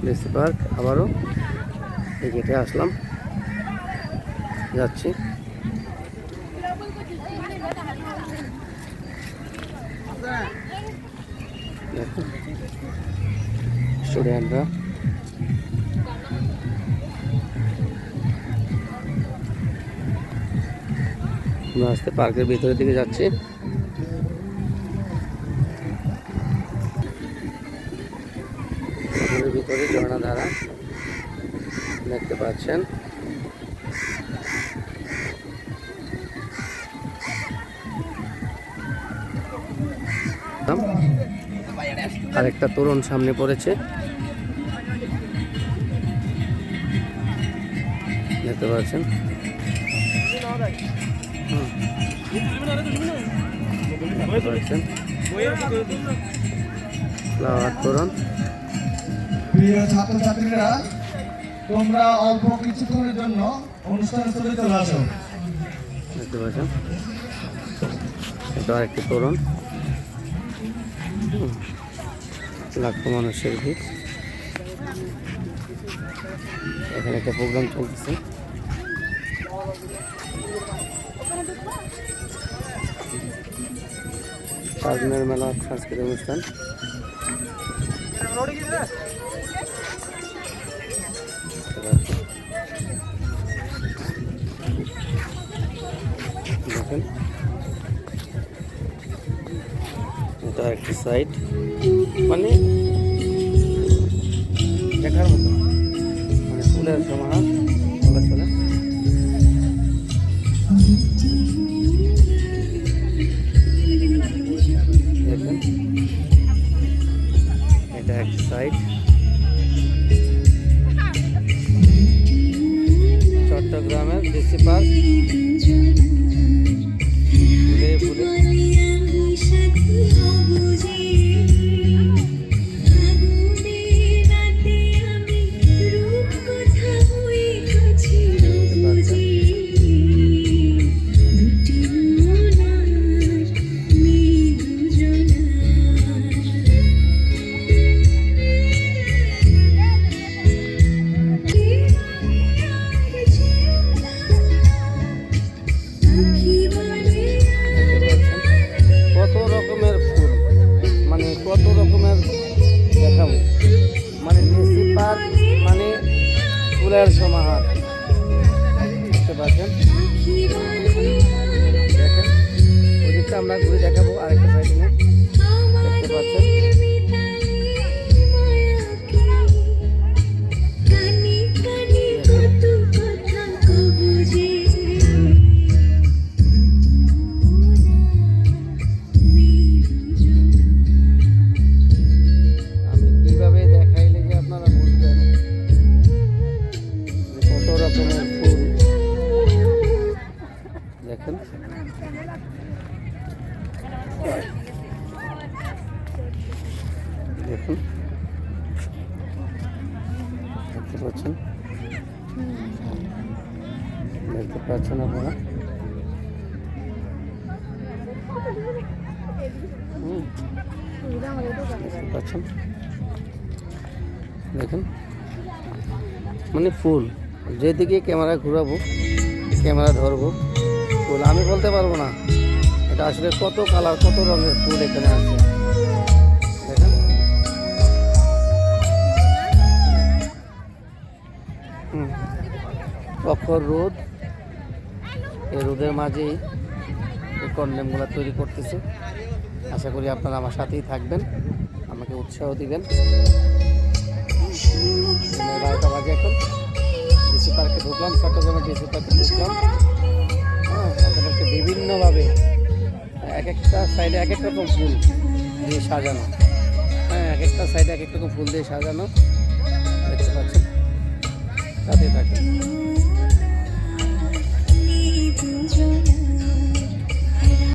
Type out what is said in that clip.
DC park আবারও এই গেটে আসলাম, যাচ্ছি। দেখুন স্টুডেন্টরা আস্তে পার্কের ভিতরের দিকে যাচ্ছি। ভিতরে ঝর্ণা ধারা দেখতে পাচ্ছেন। আরেকটা তোরণ সামনে পড়েছে, দেখতে পাচ্ছেন। ফ্লাওয়ার তোরণ। প্রিয় ছাত্রছাত্রীরা, তোমরা অল্প কিছুক্ষণের জন্য অনুষ্ঠানস্থলে চলে আসো। দেখতে পাচ্ছেন এটা আরেকটি তোরণ, লাখো মানুষের ভিড়। এখানে একটা প্রোগ্রাম চলতেছে। চারদিনের মেলা সাংস্কৃতিক অনুষ্ঠান। দেখেন এটা একটা সাইড, মানে দেখার মতো, মানে ফুলের সমাহার বলা চলে। দেখেন এটা একটা সাইড। চট্টগ্রামের ডিসি পার্ক ফুলে ফুলে। কত রকমের ফুল, মানে কত রকমের দেখাবো, মানে ডিসি পার্ক মানে ফুলের সমাহার। দেখতে পাচ্ছেন, দেখেন ওদিকটা আমরা ঘুরে দেখাবো আরেকটা সাইডে। দেখতে পাচ্ছেন দেখেন। দেখুন দেখতে পাচ্ছেন, দেখতে পাচ্ছেন আপনারা। দেখতে পাচ্ছেন, দেখেন মানে ফুল, যেদিকে ক্যামেরা ঘুরাবো, ক্যামেরা ধরবো, ফুল আমি বলতে পারবো না এটা আসলে কত কালার, কত রঙের ফুল এখানে আছে। দেখেন প্রখর রোদ, এই রোদের মাঝেই এই কন্ডেমগুলো তৈরি করতেছে। আশা করি আপনারা আমার সাথেই থাকবেন, আমাকে উৎসাহ দিবেন। 12টা বাজে এখন। ডিসি পার্কে ঢুকলাম, চট্টগ্রামের ডিসি পার্কে ঢুকলাম। হ্যাঁ, আপনাদেরকে বিভিন্নভাবে এক একটা সাইডে এক এক রকম ফুল দিয়ে সাজানো। হ্যাঁ, এক একটা সাইডে এক এক রকম ফুল দিয়ে সাজানো, দেখতে পাচ্ছেন। সাথে থাকেন।